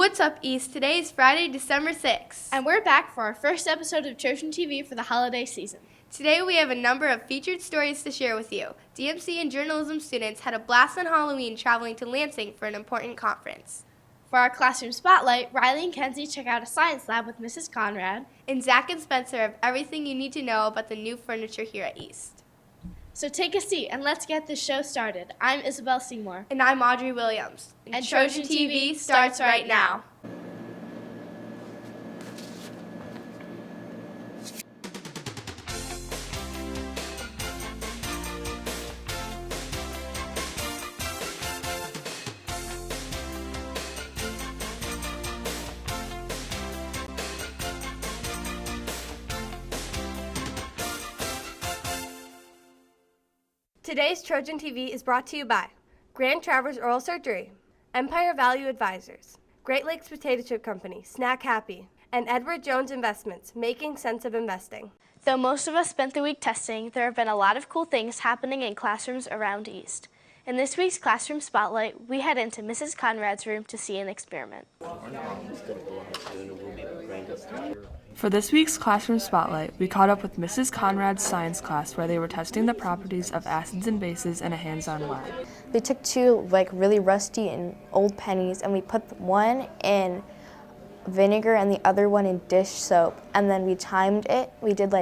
What's up, East? Today is Friday, December 6th. And we're back for our first episode of Trojan TV for the holiday season. Today we have a number of featured stories to share with you. DMC and journalism students had a blast on Halloween traveling to Lansing for an important conference. For our classroom spotlight, Riley and Kenzie check out a science lab with Mrs. Conrad. And Zach and Spencer have everything you need to know about the new furniture here at East. So take a seat and let's get this show started. I'm Isabel Seymour. And I'm Audrey Williams. And Trojan TV starts right now. Today's Trojan TV is brought to you by Grand Traverse Oral Surgery, Empire Value Advisors, Great Lakes Potato Chip Company, Snack Happy, and Edward Jones Investments, making sense of investing. Though most of us spent the week testing, there have been a lot of cool things happening in classrooms around East. In this week's Classroom Spotlight, we head into Mrs. Conrad's room to see an experiment. For this week's Classroom Spotlight, we caught up with Mrs. Conrad's science class where they were testing the properties of acids and bases in a hands-on lab. We took two really rusty and old pennies and we put one in vinegar and the other one in dish soap, and then we timed it. We did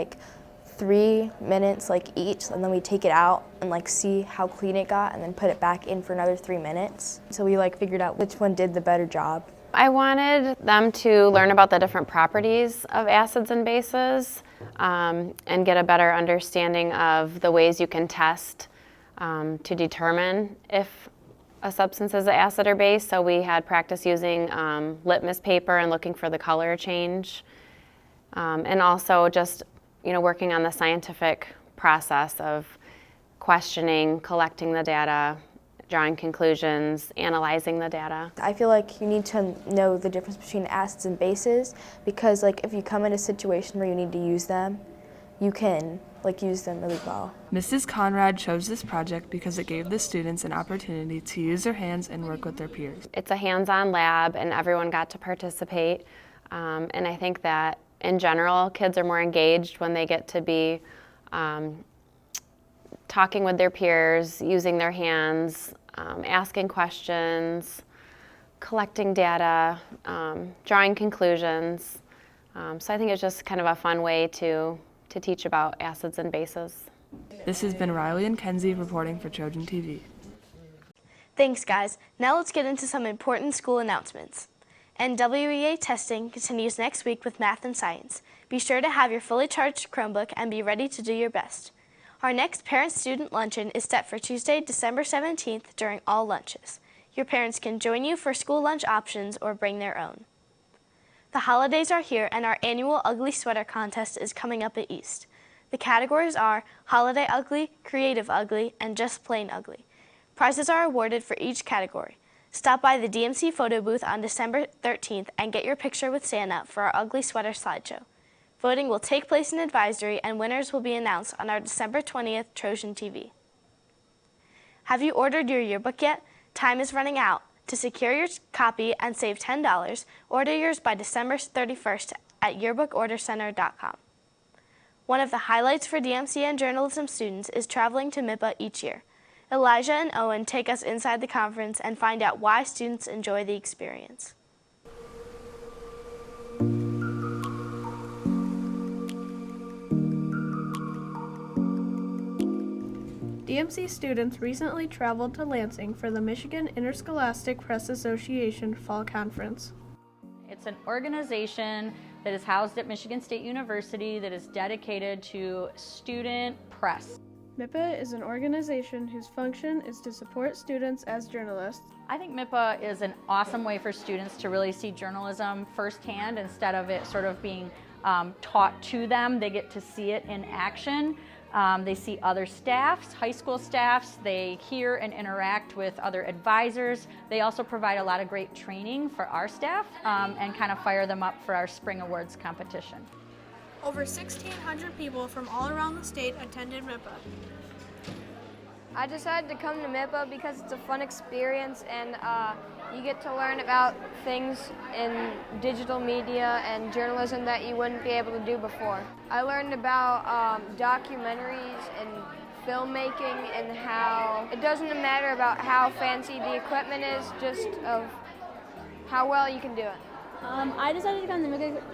3 minutes each, and then we take it out and see how clean it got and then put it back in for another 3 minutes. So we figured out which one did the better job. I wanted them to learn about the different properties of acids and bases and get a better understanding of the ways you can test to determine if a substance is an acid or base. So we had practice using litmus paper and looking for the color change, and also just working on the scientific process of questioning, collecting the data, drawing conclusions, analyzing the data. I feel like you need to know the difference between acids and bases because if you come in a situation where you need to use them, you can use them really well. Mrs. Conrad chose this project because it gave the students an opportunity to use their hands and work with their peers. It's a hands-on lab and everyone got to participate, and I think that in general kids are more engaged when they get to be talking with their peers, using their hands, asking questions, collecting data, drawing conclusions. So I think it's just kind of a fun way to teach about acids and bases. This has been Riley and Kenzie reporting for Trojan TV. Thanks, guys. Now let's get into some important school announcements. NWEA testing continues next week with math and science. Be sure to have your fully charged Chromebook and be ready to do your best. Our next parent-student luncheon is set for Tuesday, December 17th during all lunches. Your parents can join you for school lunch options or bring their own. The holidays are here and our annual Ugly Sweater Contest is coming up at East. The categories are Holiday Ugly, Creative Ugly, and Just Plain Ugly. Prizes are awarded for each category. Stop by the DMC photo booth on December 13th and get your picture with Santa for our Ugly Sweater slideshow. Voting will take place in advisory and winners will be announced on our December 20th Trojan TV. Have you ordered your yearbook yet? Time is running out. To secure your copy and save $10, order yours by December 31st at yearbookordercenter.com. One of the highlights for DMC and journalism students is traveling to NIPA each year. Elijah and Owen take us inside the conference and find out why students enjoy the experience. DMC students recently traveled to Lansing for the Michigan Interscholastic Press Association Fall Conference. It's an organization that is housed at Michigan State University that is dedicated to student press. NIPA is an organization whose function is to support students as journalists. I think NIPA is an awesome way for students to really see journalism firsthand instead of it sort of being taught to them. They get to see it in action. They see other staffs, high school staffs. They hear and interact with other advisors. They also provide a lot of great training for our staff and kind of fire them up for our spring awards competition. Over 1,600 people from all around the state attended NIPA. I decided to come to NIPA because it's a fun experience and You get to learn about things in digital media and journalism that you wouldn't be able to do before. I learned about documentaries and filmmaking and how it doesn't matter about how fancy the equipment is, just of how well you can do it. I decided to come to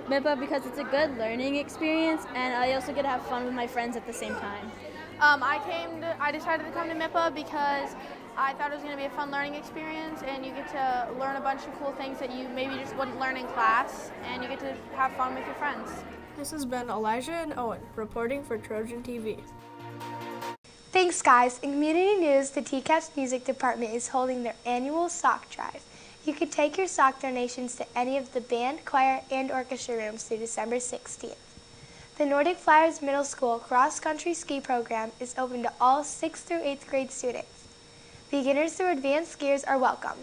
NIPA because it's a good learning experience, and I also get to have fun with my friends at the same time. I decided to come to MIPA because I thought it was going to be a fun learning experience, and you get to learn a bunch of cool things that you maybe just wouldn't learn in class, and you get to have fun with your friends. This has been Elijah and Owen reporting for Trojan TV. Thanks, guys. In community news, the TCAP's music department is holding their annual sock drive. You could take your sock donations to any of the band, choir, and orchestra rooms through December 16th. The Nordic Flyers Middle School cross-country ski program is open to all 6th through 8th grade students. Beginners through advanced skiers are welcome.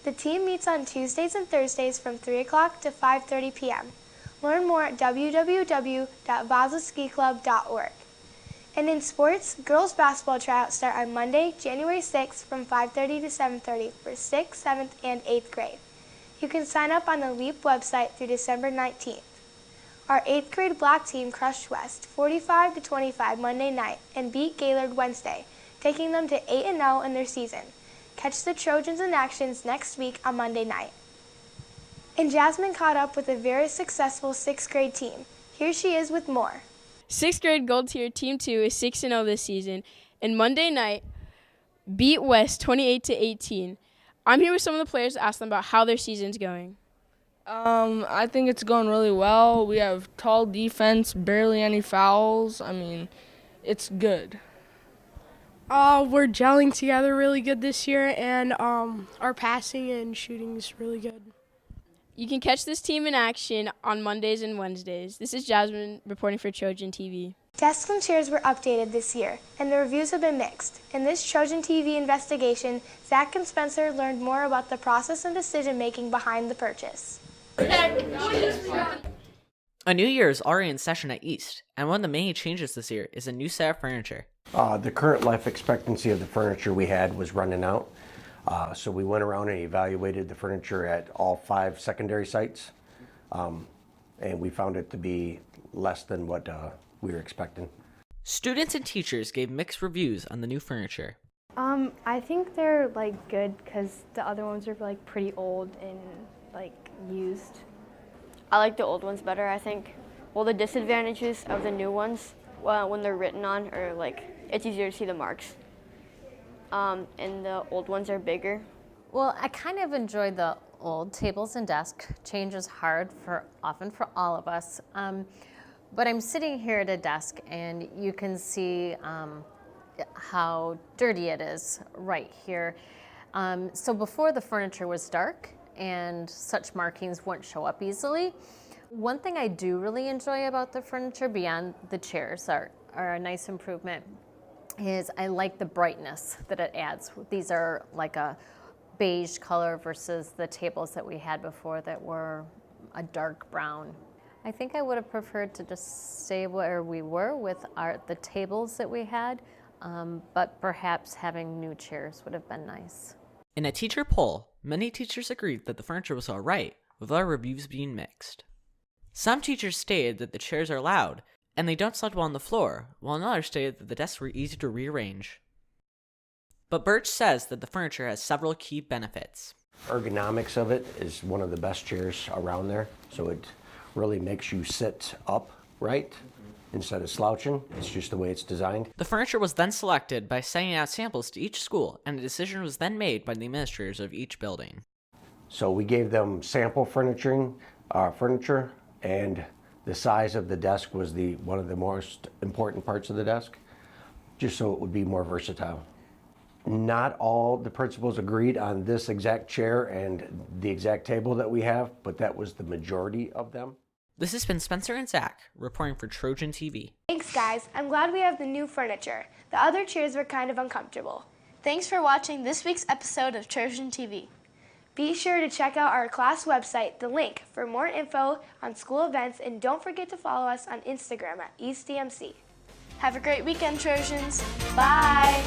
The team meets on Tuesdays and Thursdays from 3 o'clock to 5:30 p.m. Learn more at www.vasaskiclub.org. And in sports, girls basketball tryouts start on Monday, January 6th from 5:30 to 7:30 for 6th, 7th, and 8th grade. You can sign up on the LEAP website through December 19th. Our 8th grade black team crushed West 45-25 Monday night and beat Gaylord Wednesday, taking them to 8-0 in their season. Catch the Trojans in actions next week on Monday night. And Jasmine caught up with a very successful 6th grade team. Here she is with more. 6th grade Gold Tier Team 2 is 6-0 this season, and Monday night beat West 28-18. I'm here with some of the players to ask them about how their season's going. I think it's going really well. We have tall defense, barely any fouls. I mean, it's good. We're gelling together really good this year, and our passing and shooting is really good. You can catch this team in action on Mondays and Wednesdays. This is Jasmine reporting for Trojan TV. Desks and chairs were updated this year, and the reviews have been mixed. In this Trojan TV investigation, Zach and Spencer learned more about the process and decision-making behind the purchase. A new year is already in session at East, and one of the many changes this year is a new set of furniture. The current life expectancy of the furniture we had was running out. So we went around and evaluated the furniture at all 5 secondary sites, and we found it to be less than what we were expecting. Students and teachers gave mixed reviews on the new furniture. I think they're good because the other ones are pretty old and used. I like the old ones better, I think. Well, the disadvantages of the new ones, when they're written on, are it's easier to see the marks. And the old ones are bigger. Well, I kind of enjoy the old tables and desk. Change is hard often for all of us. But I'm sitting here at a desk and you can see how dirty it is right here. So before, the furniture was dark and such markings wouldn't show up easily. One thing I do really enjoy about the furniture, beyond the chairs are a nice improvement, is I like the brightness that it adds. These are like a beige color versus the tables that we had before that were a dark brown. I think I would have preferred to just stay where we were with the tables that we had, but perhaps having new chairs would have been nice. In a teacher poll, many teachers agreed that the furniture was all right, with our reviews being mixed. Some teachers stated that the chairs are loud and they don't slide well on the floor, while others stated that the desks were easy to rearrange. But Birch says that the furniture has several key benefits. Ergonomics of it is one of the best chairs around there, so it really makes you sit upright instead of slouching. It's just the way it's designed. The furniture was then selected by sending out samples to each school, and a decision was then made by the administrators of each building. So we gave them sample furniture, and the size of the desk was one of the most important parts of the desk, just so it would be more versatile. Not all the principals agreed on this exact chair and the exact table that we have, but that was the majority of them. This has been Spencer and Zach reporting for Trojan TV. Thanks, guys. I'm glad we have the new furniture. The other chairs were kind of uncomfortable. Thanks for watching this week's episode of Trojan TV. Be sure to check out our class website, The Link, for more info on school events, and don't forget to follow us on Instagram at EastDMC. Have a great weekend, Trojans. Bye!